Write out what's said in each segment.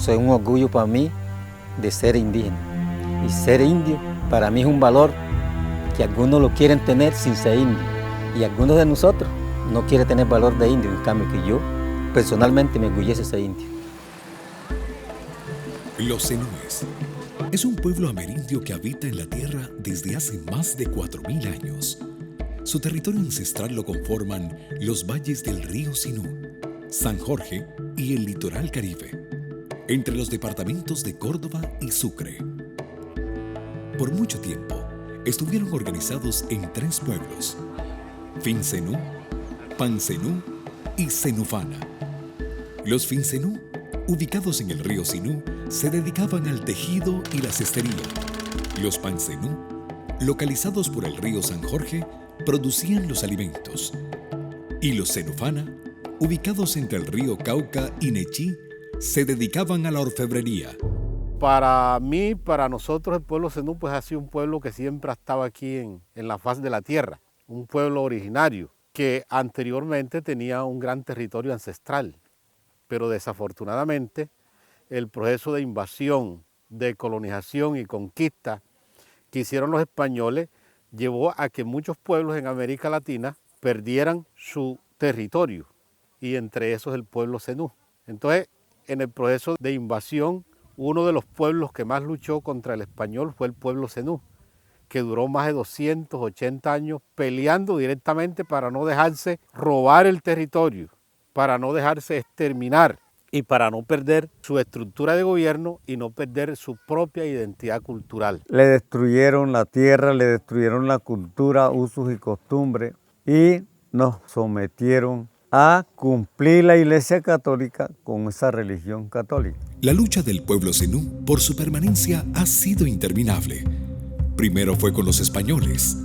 Eso es un orgullo para mí de ser indígena. Y ser indio para mí es un valor que algunos lo quieren tener sin ser indio. Y algunos de nosotros no quieren tener valor de indio, en cambio que yo personalmente me orgullece ser indio. Los zenúes es un pueblo amerindio que habita en la tierra desde hace más de 4000 años. Su territorio ancestral lo conforman los valles del río Sinú, San Jorge y el litoral Caribe, entre los departamentos de Córdoba y Sucre. Por mucho tiempo, estuvieron organizados en 3 pueblos: Fincenú, Pancenú y Zenufana. Los Fincenú, ubicados en el río Sinú, se dedicaban al tejido y la cestería. Los Pancenú, localizados por el río San Jorge, producían los alimentos. Y los Zenufana, ubicados entre el río Cauca y Nechí, se dedicaban a la orfebrería. Para mí, para nosotros, el pueblo zenú pues ha sido un pueblo que siempre ha estado aquí en la faz de la tierra, un pueblo originario que anteriormente tenía un gran territorio ancestral, pero desafortunadamente el proceso de invasión, de colonización y conquista que hicieron los españoles llevó a que muchos pueblos en América Latina perdieran su territorio, y entre esos el pueblo zenú. Entonces, en el proceso de invasión, uno de los pueblos que más luchó contra el español fue el pueblo zenú, que duró más de 280 años peleando directamente para no dejarse robar el territorio, para no dejarse exterminar y para no perder su estructura de gobierno y no perder su propia identidad cultural. Le destruyeron la tierra, le destruyeron la cultura, usos y costumbres y nos sometieron a cumplir la Iglesia Católica con esa religión católica. La lucha del pueblo zenú por su permanencia ha sido interminable. Primero fue con los españoles,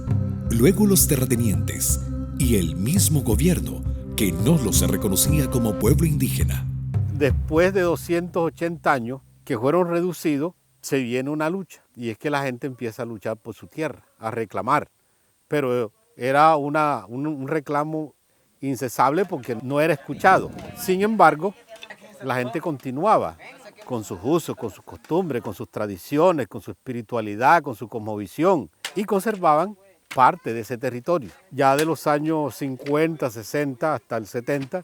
luego los terratenientes y el mismo gobierno que no los reconocía como pueblo indígena. Después de 280 años que fueron reducidos, se viene una lucha, y es que la gente empieza a luchar por su tierra, a reclamar, pero era un reclamo incesable porque no era escuchado. Sin embargo, la gente continuaba con sus usos, con sus costumbres, con sus tradiciones, con su espiritualidad, con su cosmovisión, y conservaban parte de ese territorio. Ya de los años 50, 60 hasta el 70,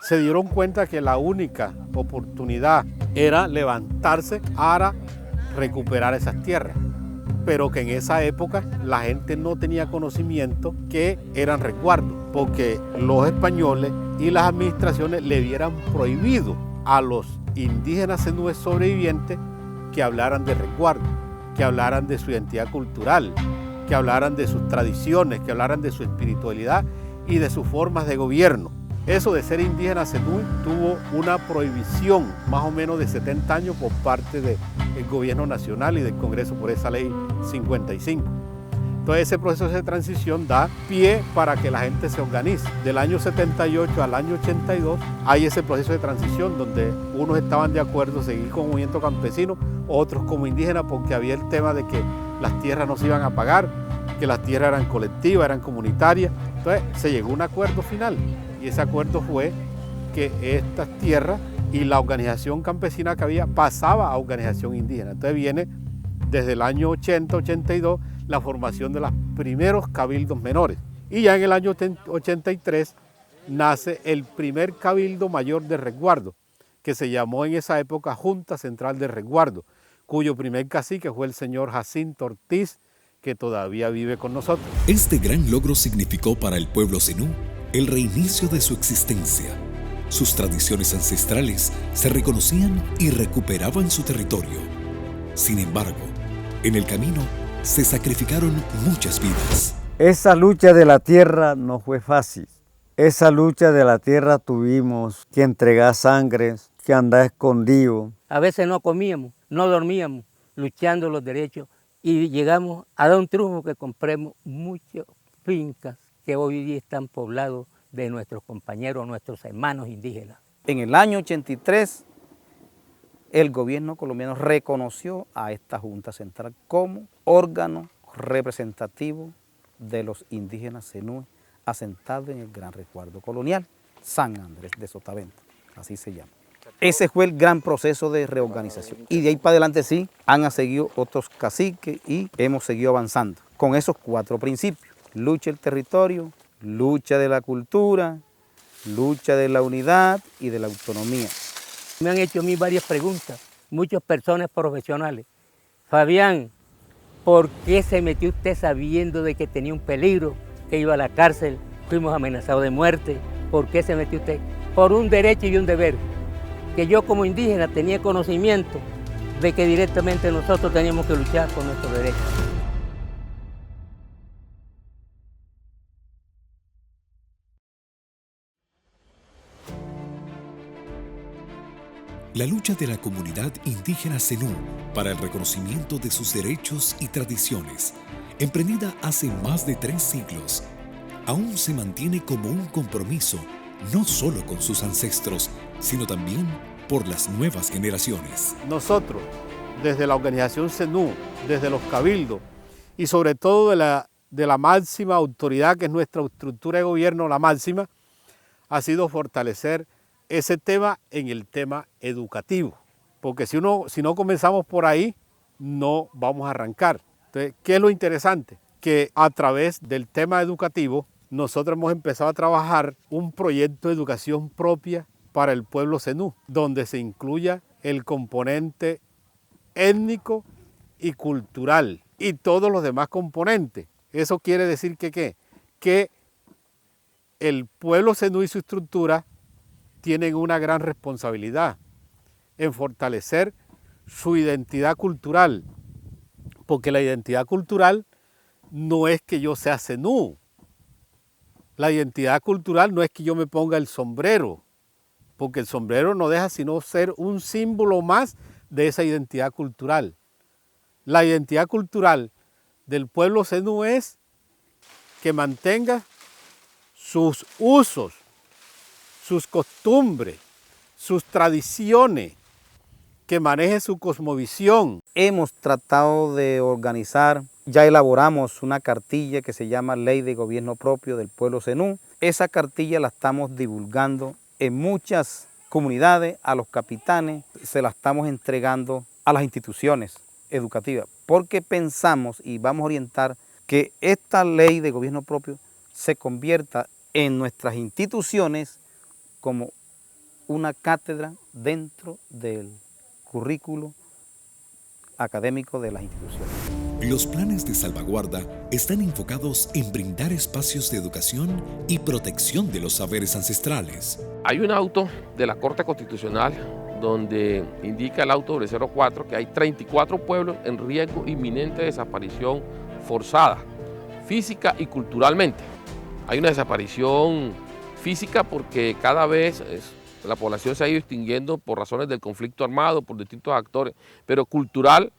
se dieron cuenta que la única oportunidad era levantarse para recuperar esas tierras, pero que en esa época la gente no tenía conocimiento que eran resguardos, porque los españoles y las administraciones le hubieran prohibido a los indígenas zenúes sobrevivientes que hablaran de resguardo, que hablaran de su identidad cultural, que hablaran de sus tradiciones, que hablaran de su espiritualidad y de sus formas de gobierno. Eso de ser indígena zenú tuvo una prohibición más o menos de 70 años por parte del gobierno nacional y del Congreso por esa ley 55. Entonces ese proceso de transición da pie para que la gente se organice. Del año 78 al año 82 hay ese proceso de transición donde unos estaban de acuerdo en seguir con el movimiento campesino, otros como indígenas, porque había el tema de que las tierras no se iban a pagar, que las tierras eran colectivas, eran comunitarias. Entonces se llegó a un acuerdo final, y ese acuerdo fue que estas tierras y la organización campesina que había pasaba a organización indígena. Entonces viene desde el año 80-82 la formación de los primeros cabildos menores. Y ya en el año 83 nace el primer cabildo mayor de resguardo, que se llamó en esa época Junta Central de Resguardo, cuyo primer cacique fue el señor Jacinto Ortiz, que todavía vive con nosotros. Este gran logro significó para el pueblo zenú el reinicio de su existencia. Sus tradiciones ancestrales se reconocían y recuperaban su territorio. Sin embargo, en el camino se sacrificaron muchas vidas. Esa lucha de la tierra no fue fácil. Esa lucha de la tierra tuvimos que entregar sangre, que andar escondido. A veces no comíamos, no dormíamos, luchando los derechos, y llegamos a dar un triunfo que compremos muchas fincas que hoy día están poblados de nuestros compañeros, nuestros hermanos indígenas. En el año 83, el gobierno colombiano reconoció a esta Junta Central como órgano representativo de los indígenas zenúes asentados en el Gran Resguardo Colonial San Andrés de Sotavento, así se llama. Ese fue el gran proceso de reorganización. Y de ahí para adelante sí han seguido otros caciques y hemos seguido avanzando con esos 4 principios. Lucha del territorio, lucha de la cultura, lucha de la unidad y de la autonomía. Me han hecho a mí varias preguntas, muchas personas profesionales. Fabián, ¿por qué se metió usted sabiendo de que tenía un peligro, que iba a la cárcel, fuimos amenazados de muerte? ¿Por qué se metió usted? Por un derecho y un deber, que yo como indígena tenía conocimiento de que directamente nosotros teníamos que luchar por nuestros derechos. La lucha de la comunidad indígena Zenú para el reconocimiento de sus derechos y tradiciones, emprendida hace más de 3 siglos, aún se mantiene como un compromiso no solo con sus ancestros, sino también por las nuevas generaciones. Nosotros, desde la organización Zenú, desde los cabildos y sobre todo de la máxima autoridad que es nuestra estructura de gobierno, la máxima, ha sido fortalecer ese tema en el tema educativo, porque si no comenzamos por ahí, no vamos a arrancar. Entonces, ¿qué es lo interesante? Que a través del tema educativo, nosotros hemos empezado a trabajar un proyecto de educación propia para el pueblo Zenú, donde se incluya el componente étnico y cultural y todos los demás componentes. Eso quiere decir que el pueblo Zenú y su estructura tienen una gran responsabilidad en fortalecer su identidad cultural, porque la identidad cultural no es que yo sea Zenú, la identidad cultural no es que yo me ponga el sombrero, porque el sombrero no deja sino ser un símbolo más de esa identidad cultural. La identidad cultural del pueblo Zenú es que mantenga sus usos, sus costumbres, sus tradiciones, que maneje su cosmovisión. Hemos tratado de organizar, ya elaboramos una cartilla que se llama Ley de Gobierno Propio del Pueblo Zenú. Esa cartilla la estamos divulgando en muchas comunidades, a los capitanes, se la estamos entregando a las instituciones educativas, porque pensamos y vamos a orientar que esta Ley de Gobierno Propio se convierta en nuestras instituciones como una cátedra dentro del currículo académico de las instituciones. Los planes de salvaguarda están enfocados en brindar espacios de educación y protección de los saberes ancestrales. Hay un auto de la Corte Constitucional donde indica el auto 004 que hay 34 pueblos en riesgo inminente de desaparición forzada, física y culturalmente. Hay una desaparición física porque cada vez la población se ha ido extinguiendo por razones del conflicto armado, por distintos actores, pero cultural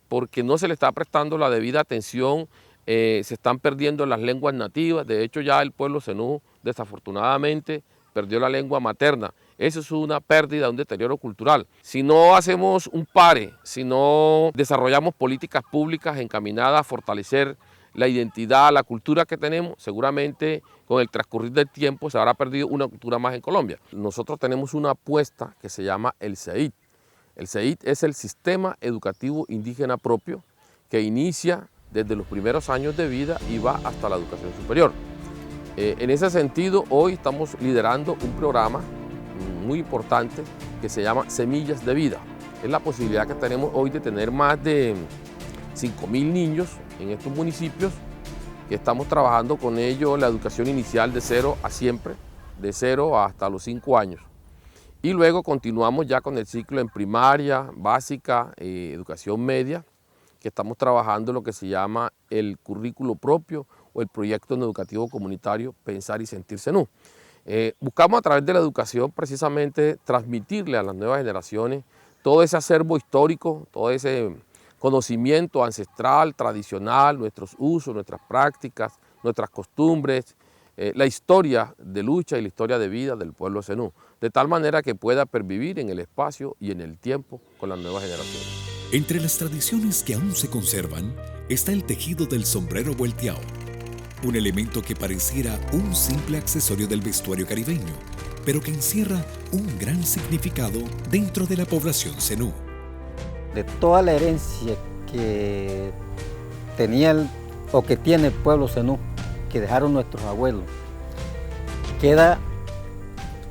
porque no se le está prestando la debida atención, se están perdiendo las lenguas nativas. De hecho ya el pueblo Zenú desafortunadamente perdió la lengua materna. Eso es una pérdida, un deterioro cultural. Si no hacemos un pare, si no desarrollamos políticas públicas encaminadas a fortalecer la identidad, la cultura que tenemos, seguramente con el transcurrir del tiempo se habrá perdido una cultura más en Colombia. Nosotros tenemos una apuesta que se llama el CEIT. El CEIT es el Sistema Educativo Indígena Propio que inicia desde los primeros años de vida y va hasta la educación superior. En ese sentido, hoy estamos liderando un programa muy importante que se llama Semillas de Vida. Es la posibilidad que tenemos hoy de tener más de 5.000 niños en estos municipios, que estamos trabajando con ellos la educación inicial de 0 a siempre, de 0 hasta los 5 años. Y luego continuamos ya con el ciclo en primaria, básica, educación media, que estamos trabajando lo que se llama el currículo propio o el proyecto educativo comunitario Pensar y Sentir Zenú. Buscamos a través de la educación precisamente transmitirle a las nuevas generaciones todo ese acervo histórico, todo ese conocimiento ancestral, tradicional, nuestros usos, nuestras prácticas, nuestras costumbres, la historia de lucha y la historia de vida del pueblo Zenú, de tal manera que pueda pervivir en el espacio y en el tiempo con las nuevas generaciones. Entre las tradiciones que aún se conservan está el tejido del sombrero volteado, un elemento que pareciera un simple accesorio del vestuario caribeño, pero que encierra un gran significado dentro de la población zenú. De toda la herencia que tenía o que tiene el pueblo zenú, que dejaron nuestros abuelos, queda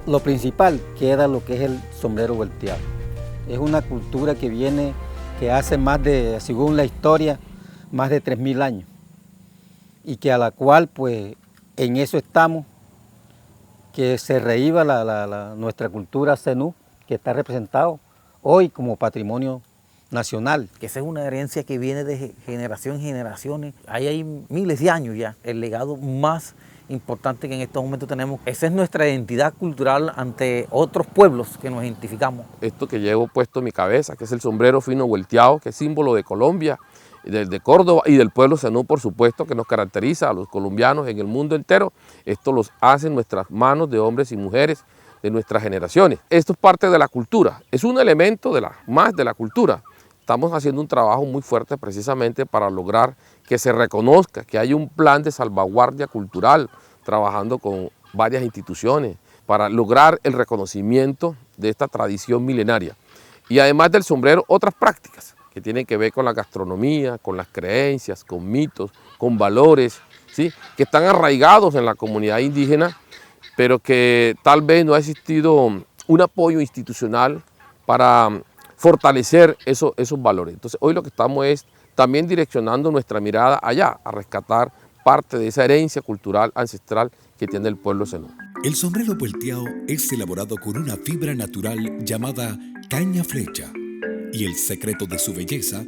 lo principal, queda lo que es el sombrero volteado. Es una cultura que viene, que hace más de, según la historia, más de 3000 años. Y que a la cual, pues, en eso estamos, que se reviva nuestra cultura zenú, que está representado hoy como patrimonio nacional. Que esa es una herencia que viene de generación en generaciones. Ahí hay miles de años ya. El legado más importante que en estos momentos tenemos. Esa es nuestra identidad cultural ante otros pueblos que nos identificamos. Esto que llevo puesto en mi cabeza, que es el sombrero fino volteado, que es símbolo de Colombia, de Córdoba y del pueblo zenú, por supuesto, que nos caracteriza a los colombianos en el mundo entero. Esto los hacen nuestras manos de hombres y mujeres de nuestras generaciones. Esto es parte de la cultura, es un elemento más de la cultura. Estamos haciendo un trabajo muy fuerte precisamente para lograr que se reconozca, que hay un plan de salvaguardia cultural, trabajando con varias instituciones para lograr el reconocimiento de esta tradición milenaria. Y además del sombrero, otras prácticas que tienen que ver con la gastronomía, con las creencias, con mitos, con valores, ¿sí?, que están arraigados en la comunidad indígena, pero que tal vez no ha existido un apoyo institucional para fortalecer esos valores. Entonces hoy lo que estamos es también direccionando nuestra mirada allá, a rescatar parte de esa herencia cultural ancestral que tiene el pueblo zenú. El sombrero volteado es elaborado con una fibra natural llamada caña flecha, y el secreto de su belleza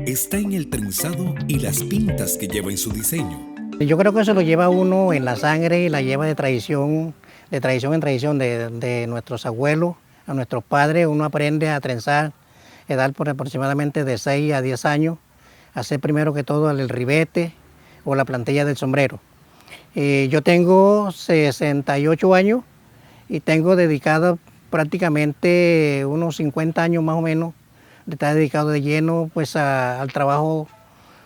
está en el trenzado y las pintas que lleva en su diseño. Yo creo que eso lo lleva uno en la sangre y la lleva de tradición en tradición de nuestros abuelos, a nuestros padres. Uno aprende a trenzar, edad por aproximadamente de 6 a 10 años, hacer primero que todo el ribete o la plantilla del sombrero. Yo tengo 68 años y tengo dedicado prácticamente unos 50 años más o menos de estar dedicado de lleno pues al trabajo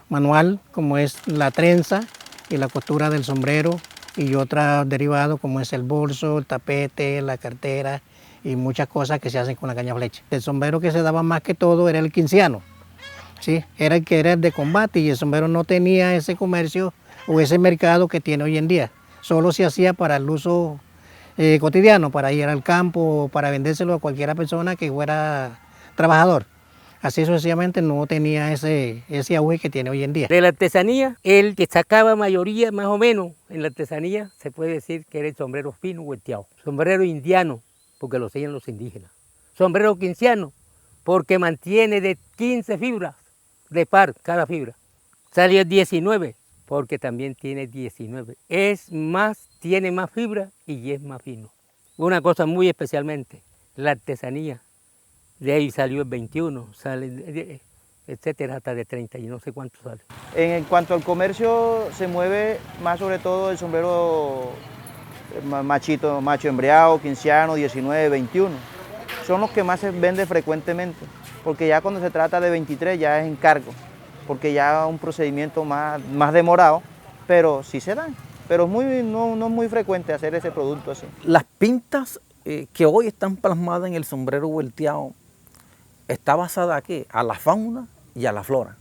manual, como es la trenza y la costura del sombrero y otros derivados como es el bolso, el tapete, la cartera y muchas cosas que se hacen con la caña flecha. El sombrero que se daba más que todo era el quinciano, ¿sí? Era el que era de combate y el sombrero no tenía ese comercio o ese mercado que tiene hoy en día. Solo se hacía para el uso cotidiano, para ir al campo, para vendérselo a cualquiera persona que fuera trabajador. Así sucesivamente no tenía ese auge que tiene hoy en día. De la artesanía, el que sacaba mayoría más o menos en la artesanía, se puede decir que era el sombrero fino volteado. Sombrero indiano, porque lo hacían los indígenas. Sombrero quinciano, porque mantiene de 15 fibras de par cada fibra. Sale 19, porque también tiene 19. Tiene más fibra y es más fino. Una cosa muy especialmente, la artesanía. De ahí salió el 21, sale, etcétera, hasta de 30 y no sé cuánto sale. En cuanto al comercio, se mueve más sobre todo el sombrero macho embreado, quinciano, 19, 21. Son los que más se venden frecuentemente, porque ya cuando se trata de 23 ya es encargo, porque ya es un procedimiento más demorado, pero sí se dan. Pero no es muy frecuente hacer ese producto así. Las pintas que hoy están plasmadas en el sombrero volteado está basada ¿a qué? A la fauna y a la flora.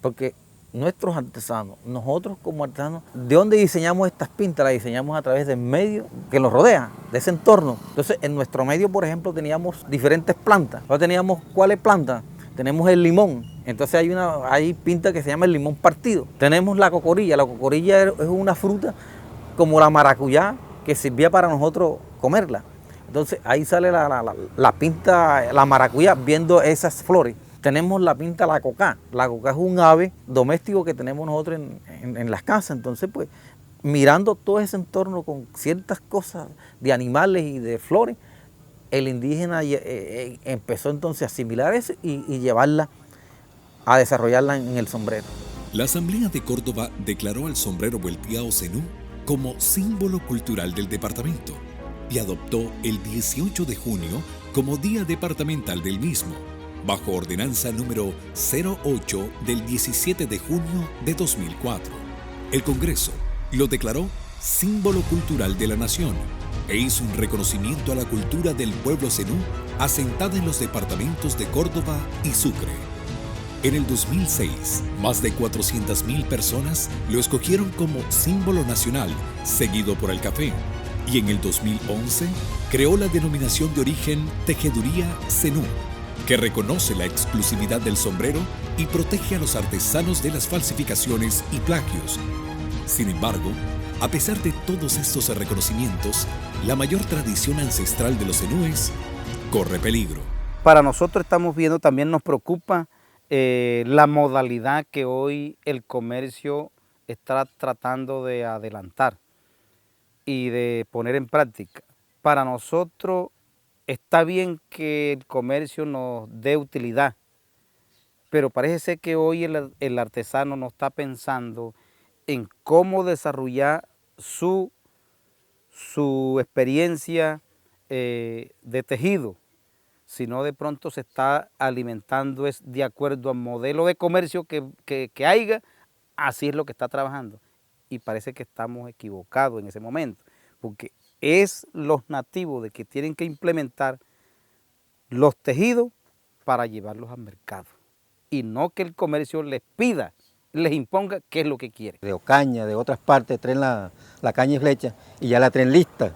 Porque nuestros artesanos, nosotros como artesanos, ¿de dónde diseñamos estas pintas? Las diseñamos a través del medio que nos rodea, de ese entorno. Entonces, en nuestro medio, por ejemplo, teníamos diferentes plantas. Ahora teníamos, ¿cuáles plantas? Tenemos el limón. Entonces hay pinta que se llama el limón partido. Tenemos la cocorilla. La cocorilla es una fruta como la maracuyá que servía para nosotros comerla. Entonces ahí sale la pinta, la maracuyá, viendo esas flores. Tenemos la pinta la cocá. La cocá es un ave doméstico que tenemos nosotros en las casas. Entonces, pues, mirando todo ese entorno con ciertas cosas de animales y de flores, el indígena empezó entonces a asimilar eso y llevarla, a desarrollarla en el sombrero. La Asamblea de Córdoba declaró al sombrero volteado zenú como símbolo cultural del departamento y adoptó el 18 de junio como Día Departamental del mismo, bajo ordenanza número 08 del 17 de junio de 2004. El Congreso, lo declaró símbolo cultural de la nación e hizo un reconocimiento a la cultura del pueblo zenú asentada en los departamentos de Córdoba y Sucre. En el 2006, más de 400.000 personas lo escogieron como símbolo nacional, seguido por el café. Y en el 2011, creó la denominación de origen Tejeduría Zenú, que reconoce la exclusividad del sombrero y protege a los artesanos de las falsificaciones y plagios. Sin embargo, a pesar de todos estos reconocimientos, la mayor tradición ancestral de los zenúes corre peligro. Para nosotros estamos viendo, también nos preocupa la modalidad que hoy el comercio está tratando de adelantar y de poner en práctica. Para nosotros está bien que el comercio nos dé utilidad, pero parece ser que hoy el artesano no está pensando en cómo desarrollar su experiencia de tejido, sino de pronto se está alimentando es de acuerdo al modelo de comercio que haya, así es lo que está trabajando. Y parece que estamos equivocados en ese momento, porque es los nativos de que tienen que implementar los tejidos para llevarlos al mercado, y no que el comercio les pida, les imponga qué es lo que quiere. De Ocaña, de otras partes, traen la caña y flecha y ya la traen lista,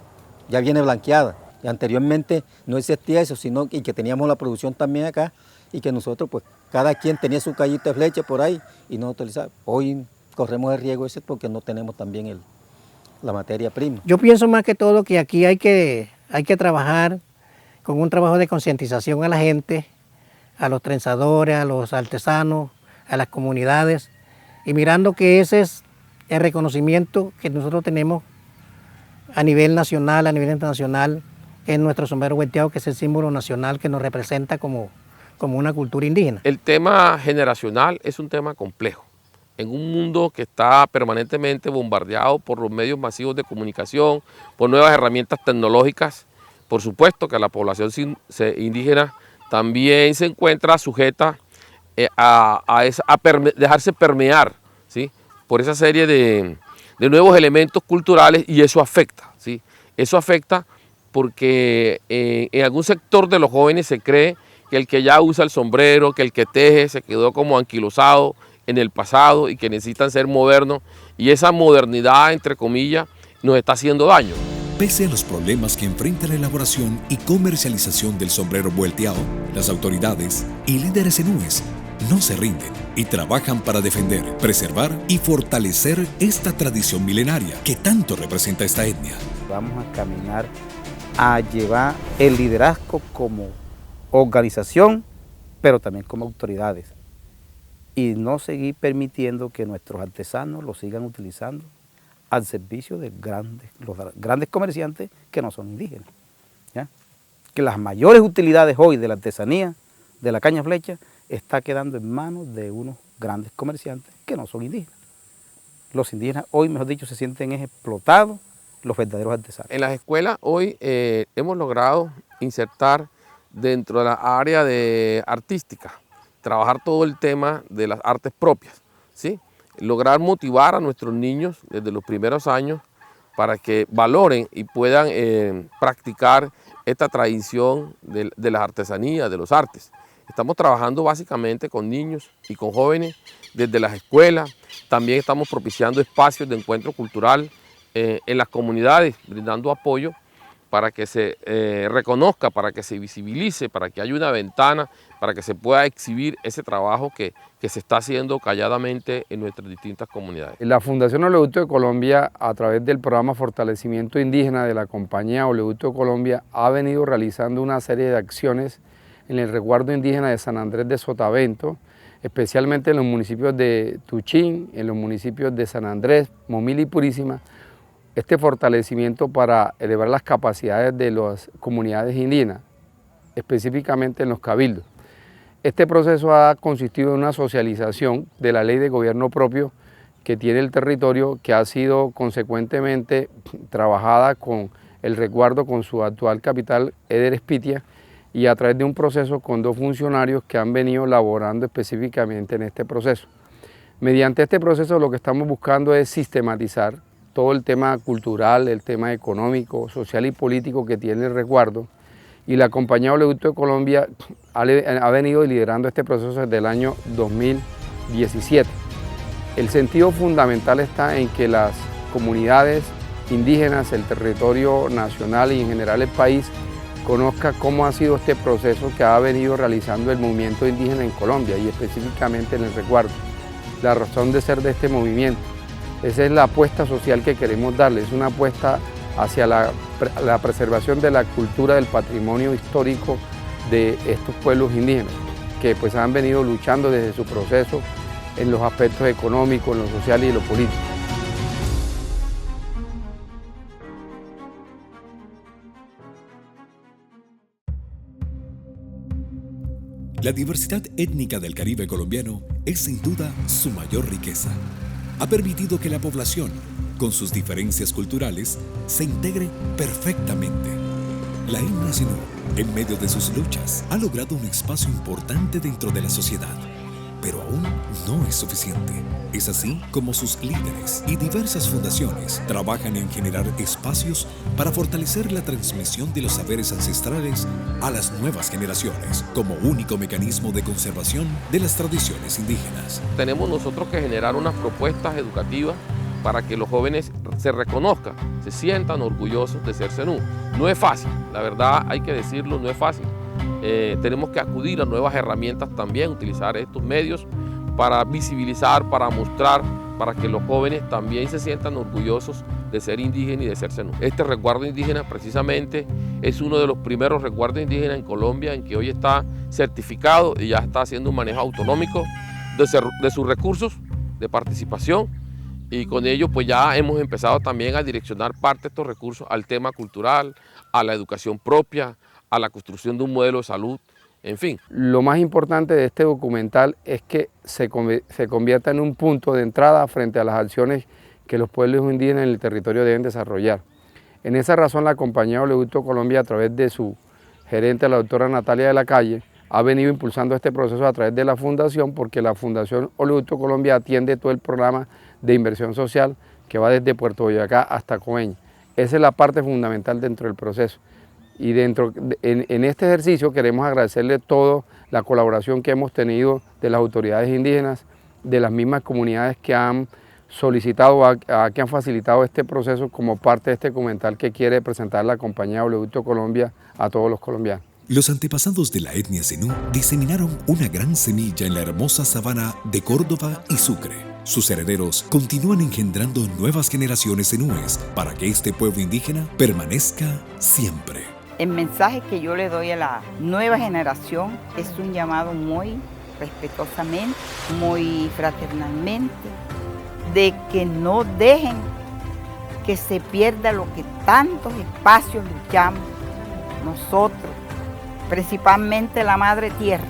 ya viene blanqueada. Y anteriormente no existía eso, sino que teníamos la producción también acá y que nosotros, pues, cada quien tenía su cañita de flecha por ahí y no utilizaba. Hoy corremos el riesgo ese porque no tenemos también la materia prima. Yo pienso más que todo que aquí hay que trabajar con un trabajo de concientización a la gente, a los trenzadores, a los artesanos, a las comunidades, y mirando que ese es el reconocimiento que nosotros tenemos a nivel nacional, a nivel internacional, en nuestro sombrero vuelteado, que es el símbolo nacional que nos representa como una cultura indígena. El tema generacional es un tema complejo. En un mundo que está permanentemente bombardeado por los medios masivos de comunicación, por nuevas herramientas tecnológicas, por supuesto que la población indígena también se encuentra sujeta a dejarse permear, ¿sí?, por esa serie de nuevos elementos culturales, y eso afecta, ¿sí? Eso afecta porque en algún sector de los jóvenes se cree que el que ya usa el sombrero, que el que teje se quedó como anquilosado en el pasado y que necesitan ser modernos, y esa modernidad, entre comillas, nos está haciendo daño. Pese a los problemas que enfrenta la elaboración y comercialización del sombrero vuelteado, las autoridades y líderes zenúes no se rinden y trabajan para defender, preservar y fortalecer esta tradición milenaria que tanto representa esta etnia. Vamos a caminar a llevar el liderazgo como organización, pero también como autoridades, y no seguir permitiendo que nuestros artesanos lo sigan utilizando al servicio de los grandes comerciantes que no son indígenas, ¿ya? Que las mayores utilidades hoy de la artesanía, de la caña flecha, está quedando en manos de unos grandes comerciantes que no son indígenas. Los indígenas hoy, mejor dicho, se sienten explotados, los verdaderos artesanos. En las escuelas hoy hemos logrado insertar dentro de la área de artística, trabajar todo el tema de las artes propias, ¿sí? Lograr motivar a nuestros niños desde los primeros años para que valoren y puedan practicar esta tradición de las artesanías, de los artes. Estamos trabajando básicamente con niños y con jóvenes desde las escuelas. También estamos propiciando espacios de encuentro cultural en las comunidades, brindando apoyo para que se reconozca, para que se visibilice, para que haya una ventana, para que se pueda exhibir ese trabajo que se está haciendo calladamente en nuestras distintas comunidades. La Fundación Oleoducto de Colombia, a través del programa Fortalecimiento Indígena de la compañía Oleoducto de Colombia, ha venido realizando una serie de acciones en el resguardo indígena de San Andrés de Sotavento, especialmente en los municipios de Tuchín, en los municipios de San Andrés, Momil y Purísima, este fortalecimiento para elevar las capacidades de las comunidades indígenas, específicamente en los cabildos. Este proceso ha consistido en una socialización de la ley de gobierno propio que tiene el territorio, que ha sido consecuentemente trabajada con el resguardo con su actual capital, Eder Espitia, y a través de un proceso con 2 funcionarios que han venido laborando específicamente en este proceso. Mediante este proceso lo que estamos buscando es sistematizar todo el tema cultural, el tema económico, social y político que tiene el resguardo. Y la Compañía Oleoducto de Colombia ha venido liderando este proceso desde el año 2017. El sentido fundamental está en que las comunidades indígenas, el territorio nacional y en general el país conozca cómo ha sido este proceso que ha venido realizando el movimiento indígena en Colombia y específicamente en el resguardo, la razón de ser de este movimiento. Esa es la apuesta social que queremos darle, es una apuesta hacia la preservación de la cultura, del patrimonio histórico de estos pueblos indígenas, que pues han venido luchando desde su proceso en los aspectos económicos, en lo social y en lo político. La diversidad étnica del Caribe colombiano es sin duda su mayor riqueza. Ha permitido que la población, con sus diferencias culturales, se integre perfectamente. La etnia Zenú, en medio de sus luchas, ha logrado un espacio importante dentro de la sociedad, pero aún no es suficiente. Es así como sus líderes y diversas fundaciones trabajan en generar espacios para fortalecer la transmisión de los saberes ancestrales a las nuevas generaciones, como único mecanismo de conservación de las tradiciones indígenas. Tenemos nosotros que generar unas propuestas educativas para que los jóvenes se reconozcan, se sientan orgullosos de ser zenú. No es fácil, la verdad hay que decirlo, no es fácil. Tenemos que acudir a nuevas herramientas también, utilizar estos medios para visibilizar, para mostrar, para que los jóvenes también se sientan orgullosos de ser indígenas y de ser zenú. Este resguardo indígena precisamente es uno de los primeros resguardos indígenas en Colombia en que hoy está certificado y ya está haciendo un manejo autonómico de sus recursos de participación, y con ello pues ya hemos empezado también a direccionar parte de estos recursos al tema cultural, a la educación propia, a la construcción de un modelo de salud, en fin. Lo más importante de este documental es que se convierta en un punto de entrada frente a las acciones que los pueblos indígenas en el territorio deben desarrollar. En esa razón la Compañía Oleoducto Colombia, a través de su gerente, la doctora Natalia de la Calle, ha venido impulsando este proceso a través de la fundación, porque la Fundación Oleoducto Colombia atiende todo el programa de inversión social que va desde Puerto Boyacá hasta Coveñas. Esa es la parte fundamental dentro del proceso. Y en este ejercicio queremos agradecerle toda la colaboración que hemos tenido de las autoridades indígenas, de las mismas comunidades que han solicitado, que han facilitado este proceso como parte de este documental que quiere presentar la Compañía Oleoducto Colombia a todos los colombianos. Los antepasados de la etnia Zenú diseminaron una gran semilla en la hermosa sabana de Córdoba y Sucre. Sus herederos continúan engendrando nuevas generaciones zenúes para que este pueblo indígena permanezca siempre. El mensaje que yo le doy a la nueva generación es un llamado muy respetuosamente, muy fraternalmente, de que no dejen que se pierda lo que tantos espacios luchamos nosotros, principalmente la Madre Tierra,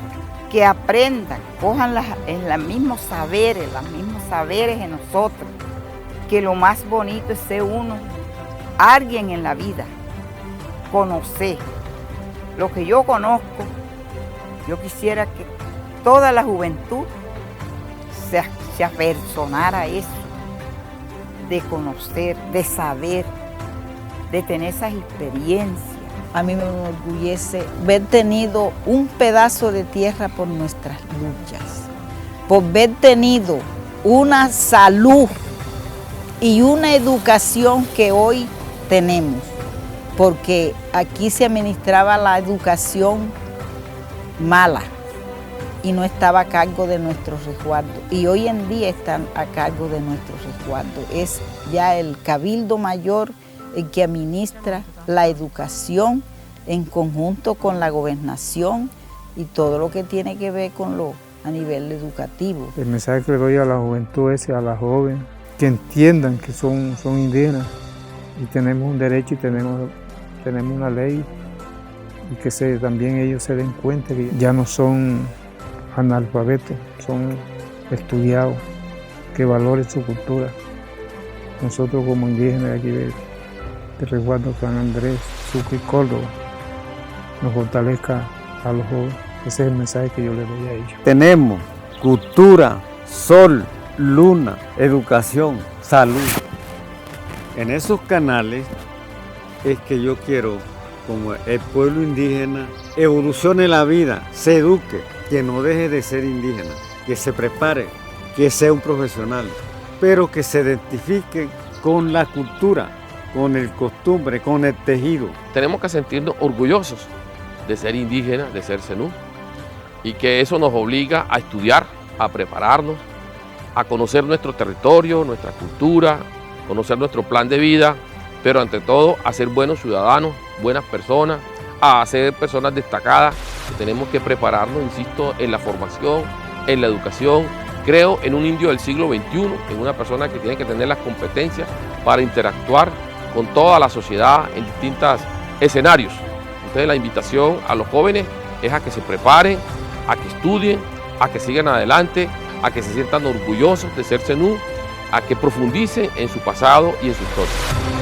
que aprendan, cojan los mismos saberes en nosotros, que lo más bonito es ser uno, alguien en la vida, conocer lo que yo conozco. Yo quisiera que toda la juventud se apersonara a eso, de conocer, de saber, de tener esas experiencias. A mí me enorgullece haber tenido un pedazo de tierra por nuestras luchas, por haber tenido una salud y una educación que hoy tenemos, porque aquí se administraba la educación mala y no estaba a cargo de nuestro resguardo, y hoy en día están a cargo de nuestro resguardo. Es ya el Cabildo Mayor el que administra la educación en conjunto con la gobernación y todo lo que tiene que ver con lo a nivel educativo. El mensaje que le doy a la juventud es a la joven, que entiendan que son indígenas y tenemos un derecho y tenemos una ley, y que también ellos se den cuenta que ya no son analfabetos, son estudiados, que valoren su cultura. Nosotros como indígenas de aquí de resguardo San Andrés, Sucre y Córdoba, nos fortalezca a los jóvenes. Ese es el mensaje que yo les doy a ellos. Tenemos cultura, sol, luna, educación, salud. En esos canales es que yo quiero, como el pueblo indígena, evolucione la vida, se eduque, que no deje de ser indígena, que se prepare, que sea un profesional, pero que se identifique con la cultura, con el costumbre, con el tejido. Tenemos que sentirnos orgullosos de ser indígenas, de ser zenú, y que eso nos obliga a estudiar, a prepararnos, a conocer nuestro territorio, nuestra cultura, conocer nuestro plan de vida, pero ante todo a ser buenos ciudadanos, buenas personas, a ser personas destacadas, que tenemos que prepararnos, insisto, en la formación, en la educación. Creo en un indio del siglo XXI, en una persona que tiene que tener las competencias para interactuar con toda la sociedad en distintos escenarios. Entonces la invitación a los jóvenes es a que se preparen, a que estudien, a que sigan adelante, a que se sientan orgullosos de ser zenú, a que profundicen en su pasado y en su historia.